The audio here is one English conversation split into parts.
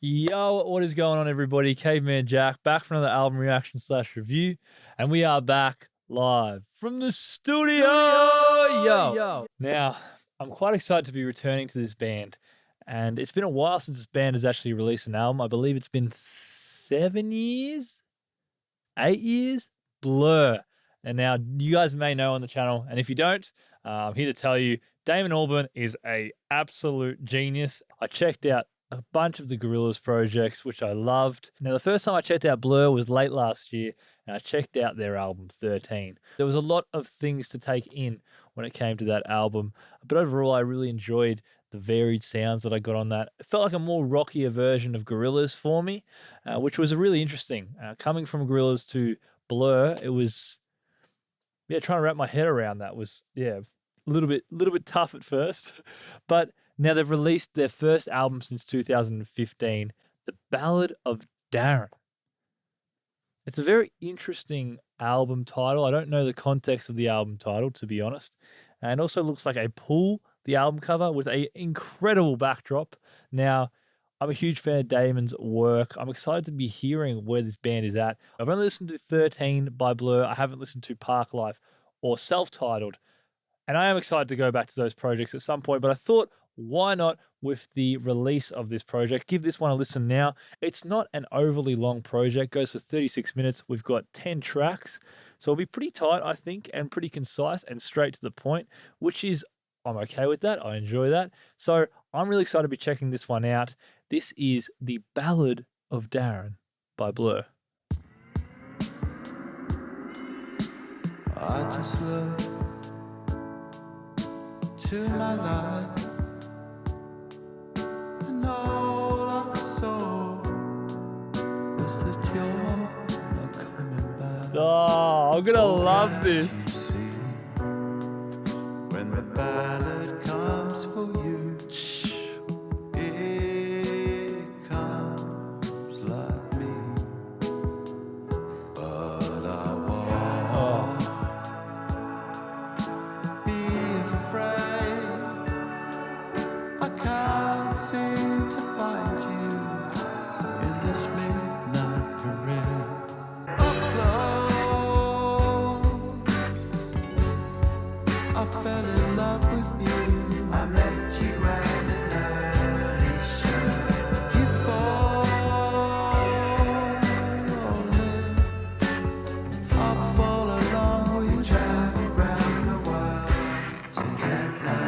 Yo, what is going on, everybody? Caveman Jack back for another album reaction / review, and we are back live from the studio. Yo. Now, I'm quite excited to be returning to this band, and it's been a while since this band has actually released an album. I believe it's been 7 years, 8 years. Blur. And now you guys may know on the channel, and if you don't, I'm here to tell you, Damon Albarn is a absolute genius. I checked out a bunch of the Gorillaz projects, which I loved. Now, the first time I checked out Blur was late last year, and I checked out their album 13. There was a lot of things to take in when it came to that album, but overall, I really enjoyed the varied sounds that I got on that. It felt like a more rockier version of Gorillaz for me, which was really interesting. Coming from Gorillaz to Blur, it was, trying to wrap my head around that was, a little bit tough at first, but now they've released their first album since 2015, The Ballad of Darren. It's a very interesting album title. I don't know the context of the album title, to be honest. And it also looks like a pull, the album cover, with an incredible backdrop. Now, I'm a huge fan of Damon's work. I'm excited to be hearing where this band is at. I've only listened to 13 by Blur. I haven't listened to Park Life or Self-Titled. And I am excited to go back to those projects at some point, but I thought, why not, with the release of this project, give this one a listen now. It's not an overly long project, goes for 36 minutes. We've got 10 tracks, so it'll be pretty tight, I think, and pretty concise and straight to the point, which is, I'm okay with that. I enjoy that. So I'm really excited to be checking this one out. This is The Ballad of Darren by Blur. I just look to my life, and all I saw was that you're not coming back. Oh, I'm gonna love this. See, when the ballad comes for you, it comes like me, but I won't be afraid. I can't seem to find you in this midnight parade. Up close, I fell in love with you. I met you at an early show. You falling, I fall along with you. Travel round the world together.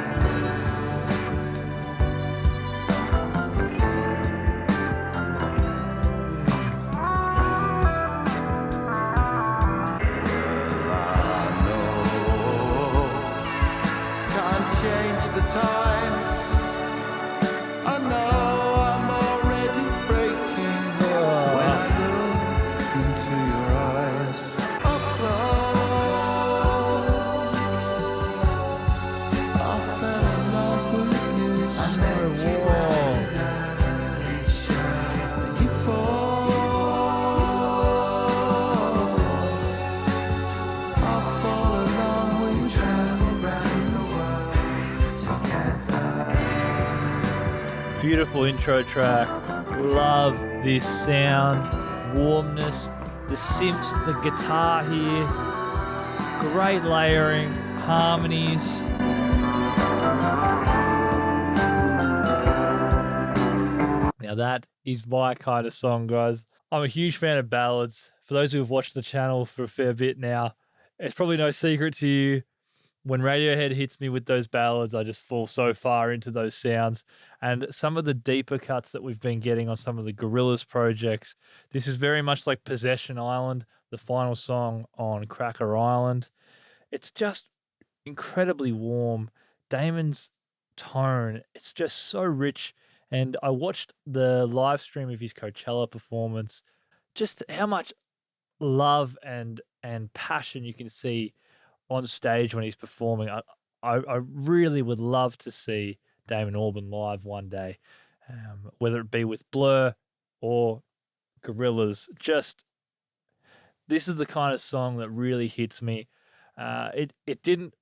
Can't change the times. I know I'm already breaking when I look into your eyes. Up close, I fell in love with you. I met you at an early show. You fall along with you. Travel round the world together. Beautiful intro track. Love this sound, warmness, the synths, the guitar here. Great layering, harmonies. Now that is my kind of song, guys. I'm a huge fan of ballads. For those who have watched the channel for a fair bit now, it's probably no secret to you. When Radiohead hits me with those ballads, I just fall so far into those sounds. And some of the deeper cuts that we've been getting on some of the Gorillaz projects, this is very much like Possession Island, the final song on Cracker Island. It's just incredibly warm. Damon's tone, it's just so rich. And I watched the live stream of his Coachella performance, just how much love and passion you can see on stage when he's performing. I really would love to see Damon Albarn live one day, whether it be with Blur or Gorillaz. Just, this is the kind of song that really hits me. It didn't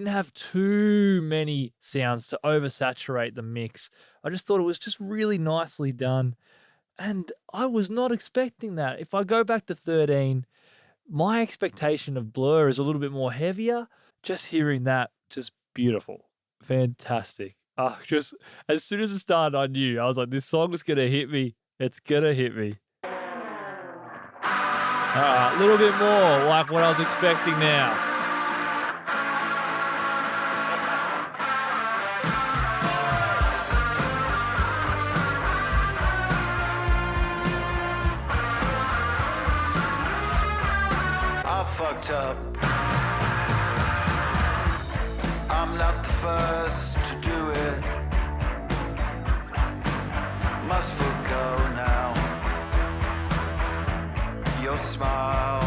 have too many sounds to oversaturate the mix. I just thought it was just really nicely done. And I was not expecting that. If I go back to 13, my expectation of Blur is a little bit more heavier. Just hearing that, just beautiful. Fantastic. Just as soon as it started, I knew. I was like, this song is going to hit me. It's going to hit me. A little bit more like what I was expecting now. Fucked up. I'm not the first to do it. Must forgo now. Your smile.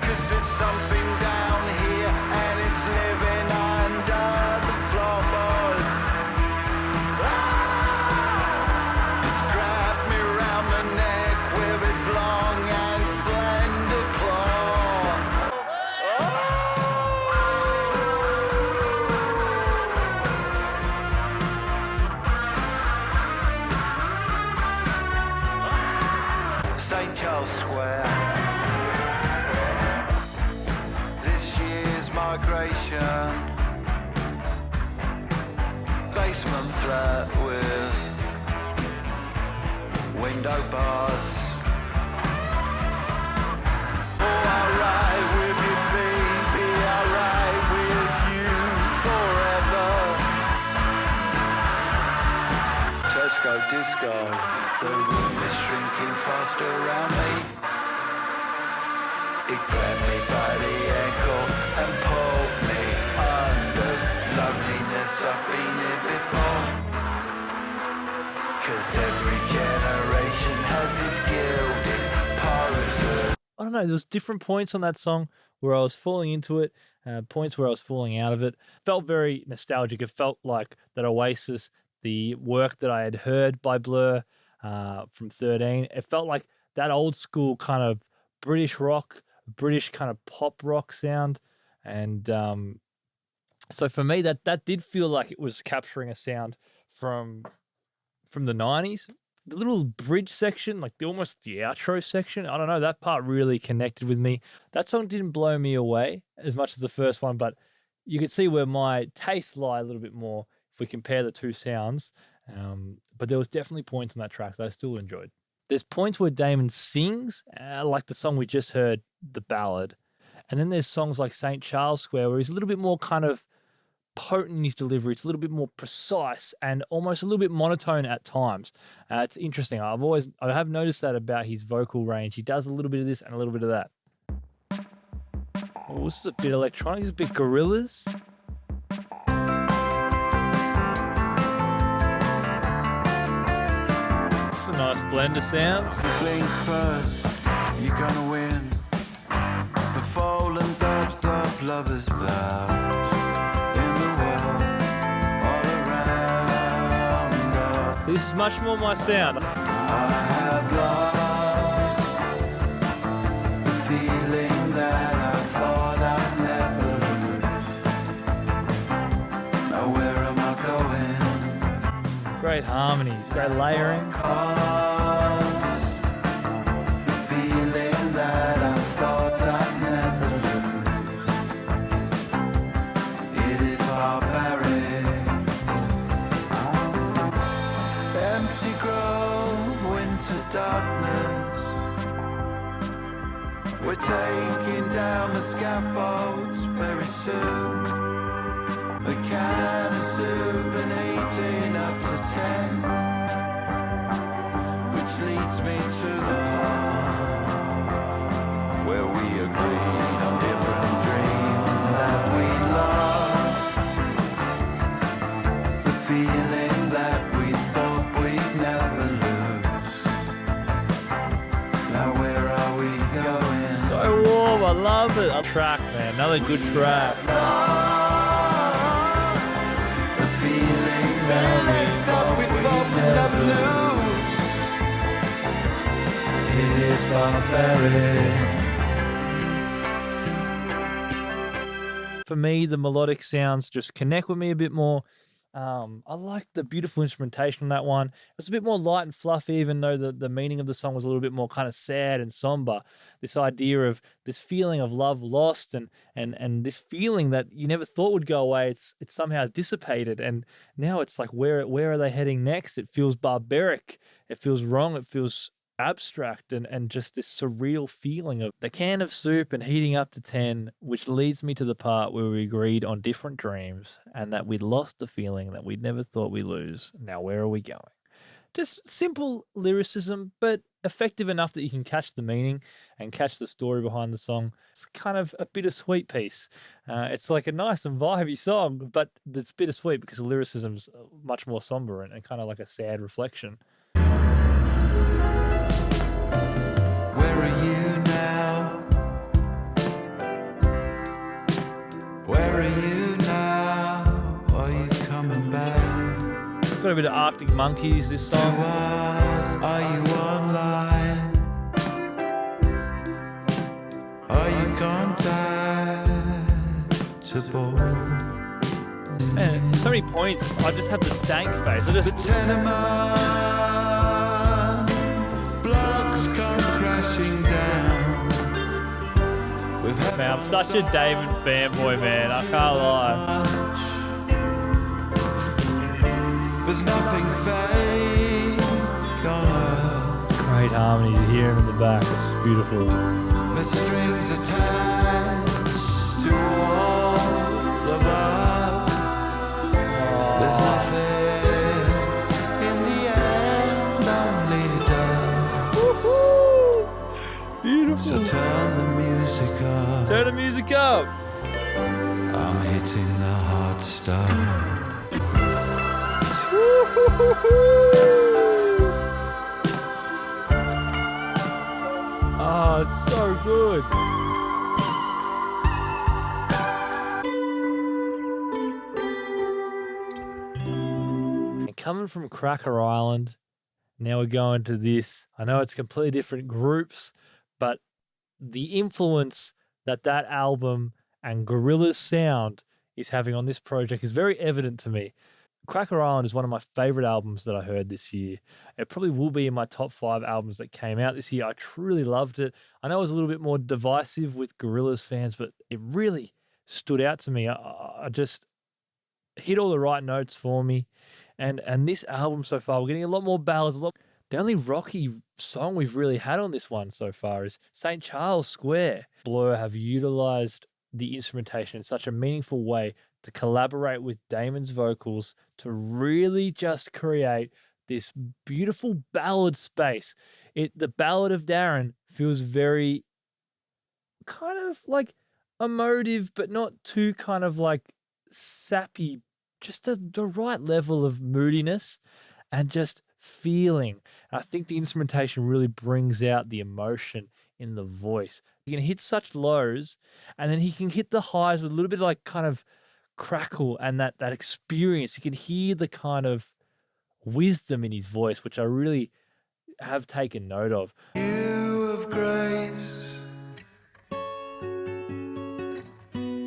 'Cause there's something down here and it's living under the floorboards. It's grabbed me round the neck with its long and slender claw. St. Charles Square. This year's migration. Basement flat with window bars. Alright with you, baby, alright with you forever. Tesco disco, the room is shrinking fast around me. It grabbed me by the ankle and pulled me under. Loneliness, I've been here before. 'Cause every generation has its gilded poses. I don't know, there was different points on that song where I was falling into it, points where I was falling out of it. Felt very nostalgic. It felt like that Oasis, the work that I had heard by Blur from 13. It felt like that old school kind of British rock, British kind of pop rock sound. And so for me, that did feel like it was capturing a sound from the 90s. The little bridge section, like almost the outro section, I don't know, that part really connected with me. That song didn't blow me away as much as the first one, but you could see where my tastes lie a little bit more if we compare the two sounds. But there was definitely points on that track that I still enjoyed. There's points where Damon sings, like the song we just heard, The Ballad. And then there's songs like St. Charles Square, where he's a little bit more kind of potent in his delivery. It's a little bit more precise and almost a little bit monotone at times. It's interesting. I have noticed that about his vocal range. He does a little bit of this and a little bit of that. Oh, this is a bit electronic. This is a bit Gorillaz. This is a nice blend of sounds. Blink first, you're gonna win. The fallen doves of lovers' vows. This is much more my sound. I have lost the feeling that I thought I'd never lose. Now where am I going? Great harmonies, great layering. The feeling that I thought I'd never lose. It is barbaric. Empty grove, winter darkness. We're taking down the scaffolds very soon. A can of soup and eating up to 10, which leads me to the park where we agreed on different dreams that we'd lost. The feeling that we thought we'd never lose. Now where are we going? So warm, I love it. A track, man, another good track. The feeling that we thought we'd never lose. It is barbaric. For me, the melodic sounds just connect with me a bit more. I liked the beautiful instrumentation on that one. It was a bit more light and fluffy, even though the meaning of the song was a little bit more kind of sad and somber. This idea of this feeling of love lost and this feeling that you never thought would go away, it's somehow dissipated. And now it's like, where are they heading next? It feels barbaric. It feels wrong. It feels abstract and just this surreal feeling of the can of soup and heating up to 10, which leads me to the part where we agreed on different dreams and that we'd lost the feeling that we'd never thought we'd lose. Now, where are we going? Just simple lyricism, but effective enough that you can catch the meaning and catch the story behind the song. It's kind of a bittersweet piece. It's like a nice and vibey song, but it's bittersweet because the lyricism's much more somber and kind of like a sad reflection. Where are you now? Where are you now? Are you coming back? It's got a bit of Arctic Monkeys, this To song. us, are you online? Are you contactable? Man, so many points. I just have the stank face. The tenement blocks come crashing down. We've had Man, I'm such a Damon fanboy, man. I can't lie. There's nothing fake on earth. It's great harmonies. You hear him in the back. It's beautiful. The strings attached to all of us. There's nothing in the end, only dust. Beautiful. So turn the music up. Turn the music up. I'm hitting the hard stuff. Oh, it's so good. And coming from Cracker Island, now we're going to this. I know it's completely different groups, but the influence that album and Gorillaz sound is having on this project is very evident to me. Cracker Island is one of my favorite albums that I heard this year. It probably will be in my top 5 albums that came out this year. I truly loved it. I know it was a little bit more divisive with Gorillaz fans, but it really stood out to me. I just hit all the right notes for me. And this album so far, we're getting a lot more ballads. The only rocky song we've really had on this one so far is St. Charles Square. Blur have utilized the instrumentation in such a meaningful way to collaborate with Damon's vocals to really just create this beautiful ballad space. The Ballad of Darren feels very kind of like emotive, but not too kind of like sappy, just the right level of moodiness and just feeling. I think the instrumentation really brings out the emotion in the voice. He can hit such lows and then he can hit the highs with a little bit of like kind of crackle and that experience. You can hear the kind of wisdom in his voice, which I really have taken note of. You of grace,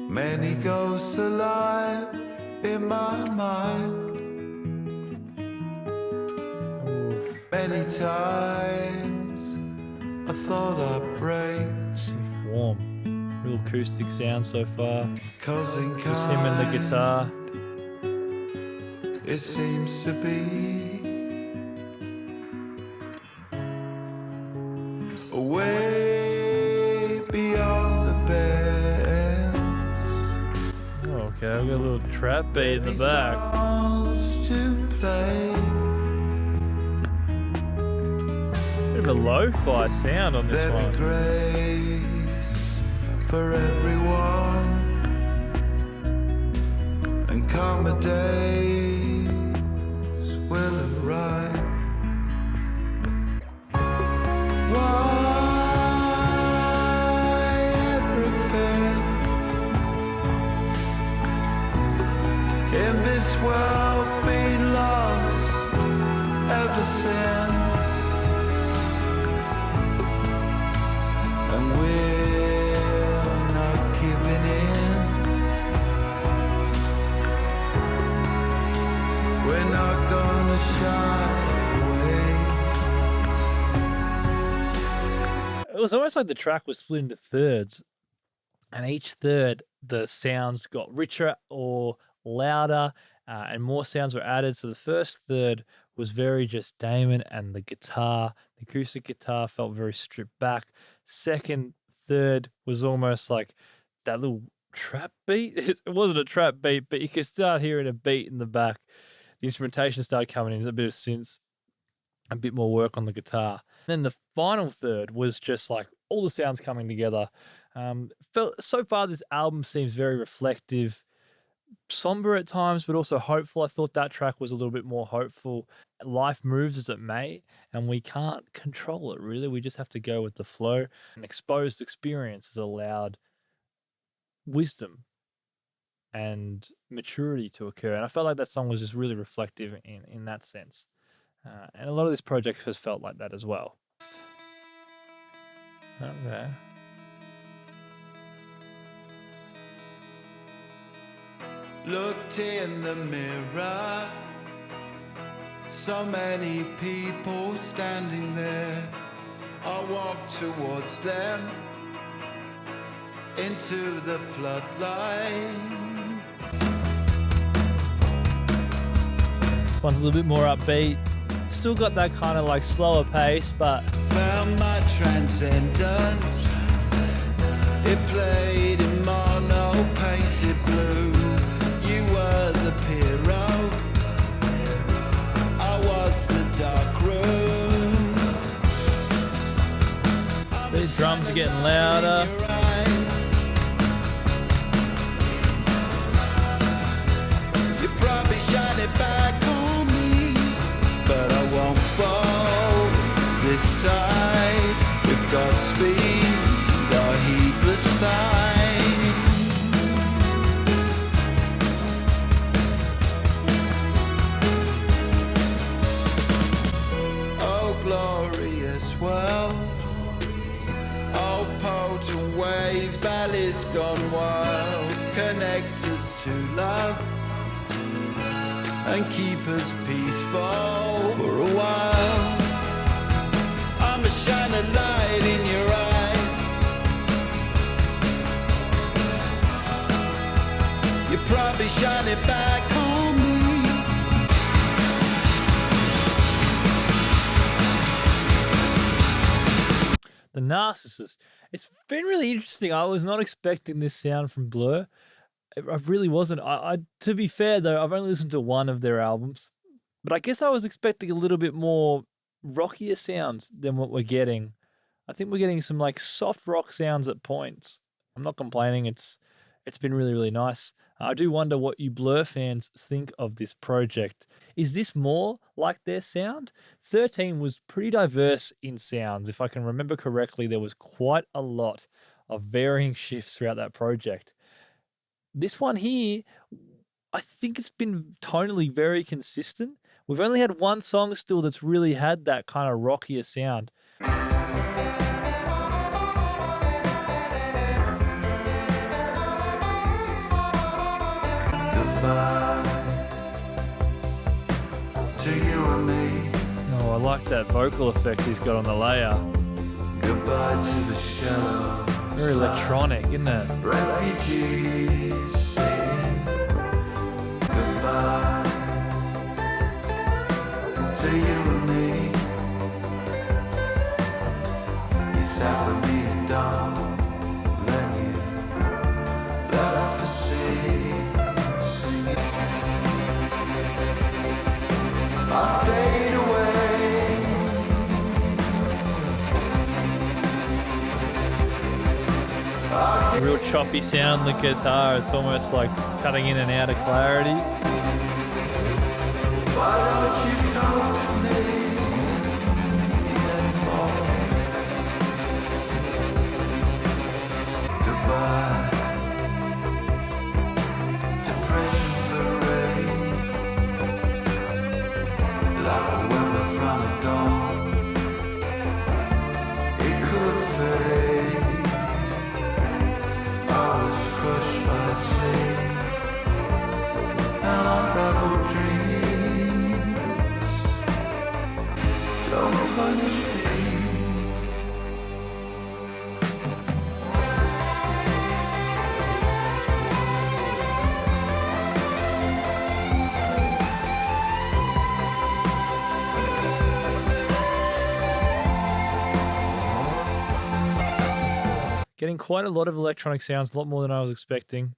many ghosts alive in my mind. Oof. Many times I thought I'd break. It's warm. Real acoustic sound so far. Causing Just him and the guitar. It seems to be way beyond the bends. Oh, okay, I've got a little trap beat in the back. Songs to play. Bit of a lo-fi sound on this There'll be one. grace for everyone, and calmer days will arrive. Why everything in this world been lost ever since? And we're not giving in. was almost like the track was split into thirds, and each third the sounds got richer or louder, and more sounds were added. So the first third was very just Damon and the guitar. The acoustic guitar felt very stripped back. Second third was almost like that little trap beat. It wasn't a trap beat, but you could start hearing a beat in the back. The instrumentation started coming in. There's a bit of synths, a bit more work on the guitar. Then the final third was just like all the sounds coming together. So far, this album seems very reflective, somber at times, but also hopeful. I thought that track was a little bit more hopeful. Life moves as it may, and we can't control it, really. We just have to go with the flow. An exposed experience has allowed wisdom and maturity to occur. And I felt like that song was just really reflective in that sense. And a lot of this project has felt like that as well. Okay. Looked in the mirror, so many people standing there. I walked towards them, into the floodlight. This one's a little bit more upbeat. Still got that kind of like slower pace, but Found my transcendence. It played in mono, painted blue. You were the hero, I was the dark room. these drums are getting louder. You probably shine it back on me, but I won't fall this time. With Godspeed, I heed the sign. Oh, glorious world. Oh, potent wave, valleys gone wild. Connect us to love and keep us peaceful for a while. I'ma shine a light in your eye. You probably shine it back on me. The Narcissist. It's been really interesting. I was not expecting this sound from Blur. I really wasn't. To be fair though, I've only listened to one of their albums, but I guess I was expecting a little bit more rockier sounds than what we're getting. I think we're getting some like soft rock sounds at points. I'm not complaining. It's been really, really nice. I do wonder what you Blur fans think of this project. Is this more like their sound? 13 was pretty diverse in sounds. If I can remember correctly, there was quite a lot of varying shifts throughout that project. This one here, I think it's been tonally very consistent. We've only had one song still that's really had that kind of rockier sound. Goodbye to you and me. Oh, I like that vocal effect he's got on the layer. Goodbye to the shallow. Very electronic, isn't it? Refugees singing goodbye to you and me. You sat with me at dawn, then you left the sea singing. I stayed away. Real choppy sound on the guitar. It's almost like cutting in and out of clarity. Why don't you talk to me anymore? Goodbye, depression parade, like a weather from a dawn. It could fade. I was crushed by sleep, and I reveled dreams. Don't punish me. Getting quite a lot of electronic sounds, a lot more than I was expecting.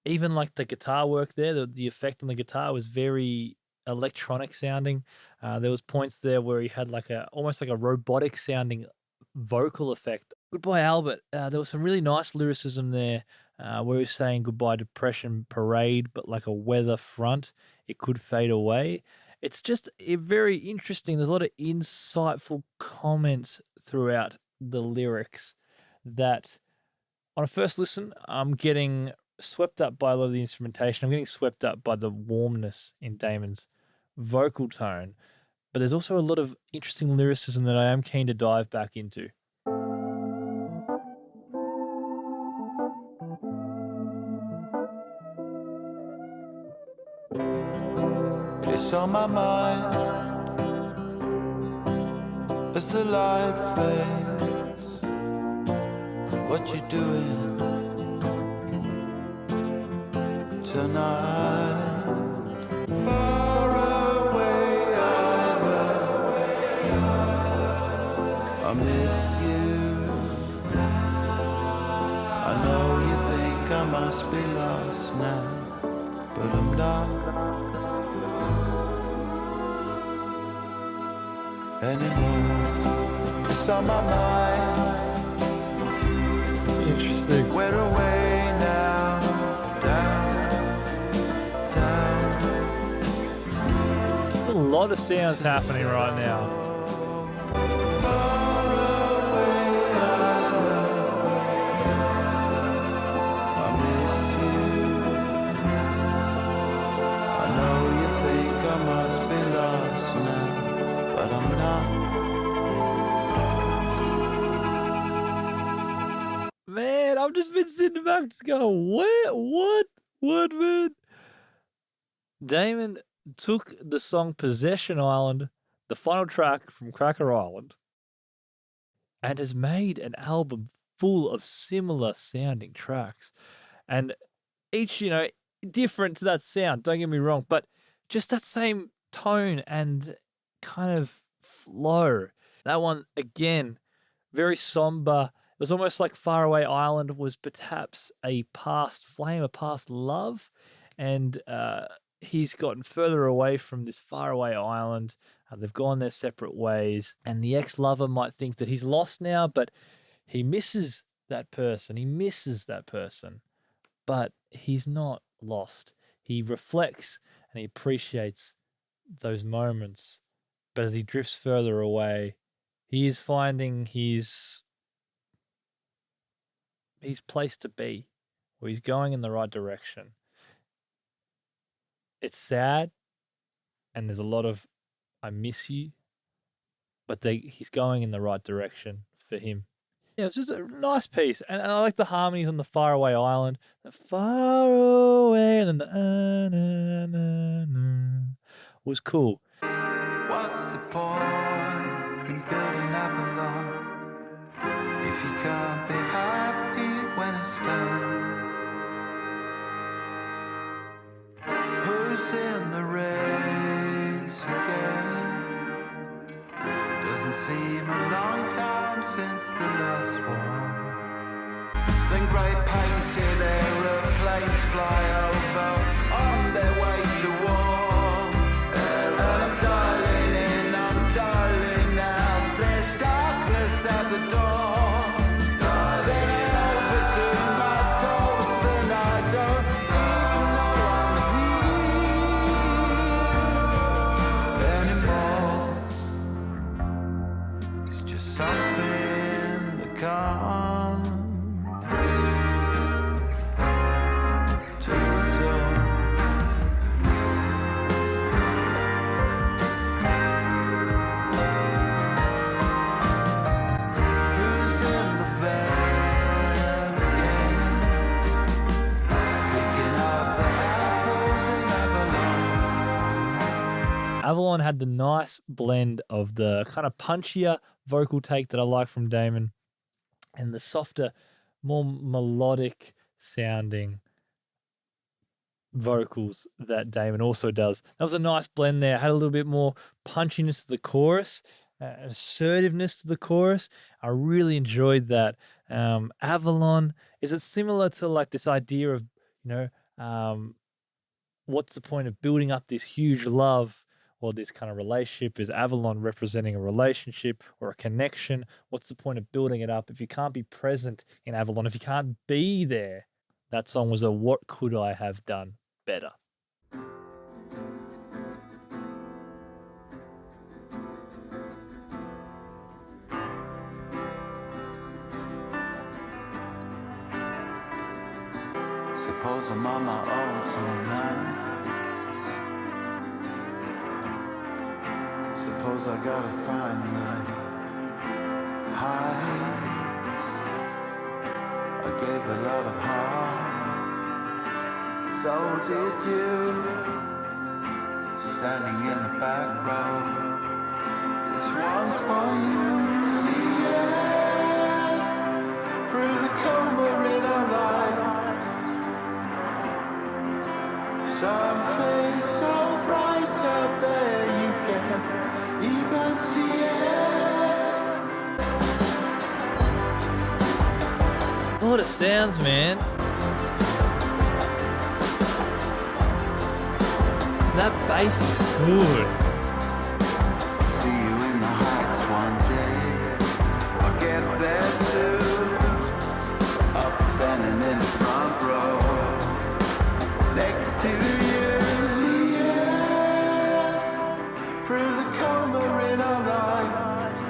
Even like the guitar work there, the effect on the guitar was very electronic sounding. There was points there where he had like almost like a robotic sounding vocal effect. Goodbye Albert. There was some really nice lyricism there where he was saying goodbye depression parade, but like a weather front, it could fade away. It's just very interesting. There's a lot of insightful comments throughout the lyrics that on a first listen, I'm getting swept up by a lot of the instrumentation. I'm getting swept up by the warmness in Damon's vocal tone. But there's also a lot of interesting lyricism that I am keen to dive back into. It's on my mind as the light fades. What you doing tonight? Far away, I miss you. I know you think I must be lost now, but I'm not anymore. It's on my mind. Interesting. We're away now, down. There's a lot of sounds happening right now. Far away, I miss you. I know you think I must be lost now, but I'm not. Man, I've just been sitting back just going, what, man? Damon took the song Possession Island, the final track from Cracker Island, and has made an album full of similar sounding tracks. And each, different to that sound, don't get me wrong, but just that same tone and kind of flow. That one, again, very somber. It was almost like Faraway Island was perhaps a past flame, a past love, and he's gotten further away from this faraway island. They've gone their separate ways, and the ex-lover might think that he's lost now, but he misses that person. He misses that person, but he's not lost. He reflects and he appreciates those moments, but as he drifts further away, he is finding his place to be, or he's going in the right direction. It's sad, and there's a lot of I miss you, but he's going in the right direction for him. Yeah, it's just a nice piece, and I like the harmonies on the Faraway Island. The far away, and then the na, na, na, was cool. What's the point in building Avalon if you can't be happy when it's done? Who's in the race again? Doesn't seem a long time since the last one. Then great painted aeroplanes fly over on their way to war. And I'm dialing out. There's darkness at the door. Then I overdo my dose and I don't even know I'm here anymore. It's just something to come to us all. Who's in the van again? Picking up the apples in Avalon. Avalon had the nice blend of the kind of punchier vocal take that I like from Damon and the softer, more melodic sounding vocals that Damon also does. That was a nice blend there. Had a little bit more punchiness to the chorus, assertiveness to the chorus. I really enjoyed that. Avalon, is it similar to like this idea of, what's the point of building up this huge love or this kind of relationship? Is Avalon representing a relationship or a connection? What's the point of building it up if you can't be present in Avalon, if you can't be there? That song was a what could I have done better? Suppose I'm on my own tonight. Suppose I gotta find the highs. I gave a lot of heart, so did you. Standing in the back row, this one's for you. See it through the coma in our lives. Something so bright out there you can't even see it. A lot of sounds, man. That bass is good. See you in the heights one day. I'll get there too. Up standing in the front row. Next to you. See it through the coma in our lives.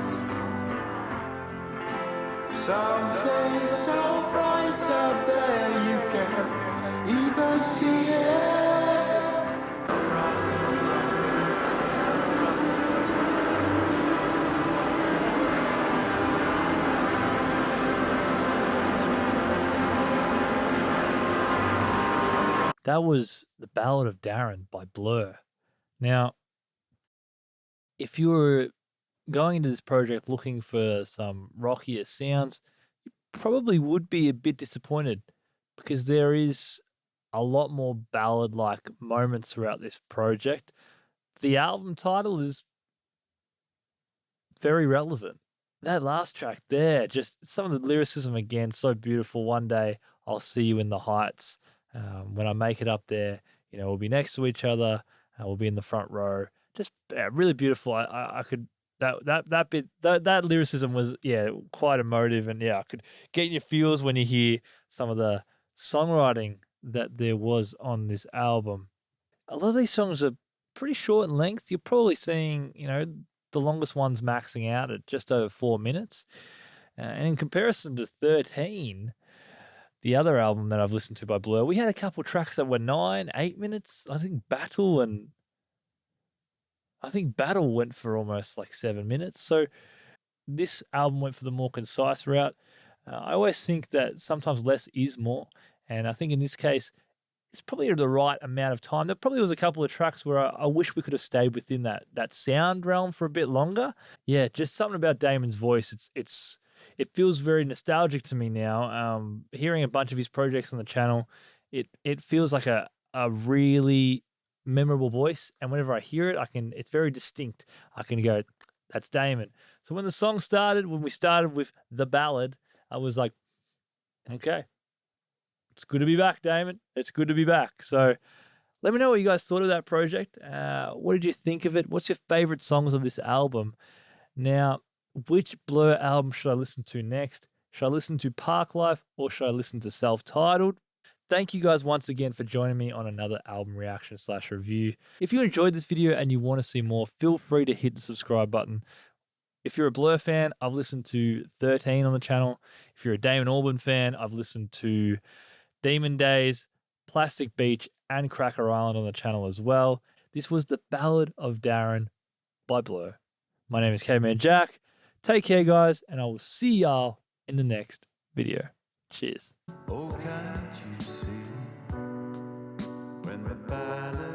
Something so bright out there you can't even see it. That was the Ballad of Darren by Blur. Now, if you were going into this project looking for some rockier sounds, you probably would be a bit disappointed because there is a lot more ballad-like moments throughout this project. The album title is very relevant. That last track there, just some of the lyricism again, so beautiful. One day I'll see you in the heights. When I make it up there, we'll be next to each other. We'll be in the front row. Just really beautiful. I could that bit that lyricism was quite emotive, and I could get in your feels when you hear some of the songwriting that there was on this album. A lot of these songs are pretty short in length. You're probably seeing the longest ones maxing out at just over 4 minutes, and in comparison to 13. The other album that I've listened to by Blur, we had a couple tracks that were 9, 8 minutes. I think Battle went for almost like 7 minutes. So this album went for the more concise route. I always think that sometimes less is more. And I think in this case, it's probably the right amount of time. There probably was a couple of tracks where I wish we could have stayed within that sound realm for a bit longer. Yeah, just something about Damon's voice. It feels very nostalgic to me now. Hearing a bunch of his projects on the channel, it feels like a really memorable voice. And whenever I hear it, it's very distinct. I can go, that's Damon. So when the song started, when we started with the ballad, I was like, okay, it's good to be back, Damon. It's good to be back. So let me know what you guys thought of that project. What did you think of it? What's your favorite songs of this album? Now, which Blur album should I listen to next? Should I listen to Park Life or should I listen to Self-Titled? Thank you guys once again for joining me on another album reaction/review. If you enjoyed this video and you want to see more, feel free to hit the subscribe button. If you're a Blur fan, I've listened to 13 on the channel. If you're a Damon Albarn fan, I've listened to Demon Days, Plastic Beach, and Cracker Island on the channel as well. This was the Ballad of Darren by Blur. My name is Caveman Jack. Take care, guys, and I will see y'all in the next video. Cheers. Oh, can't you see when the ballad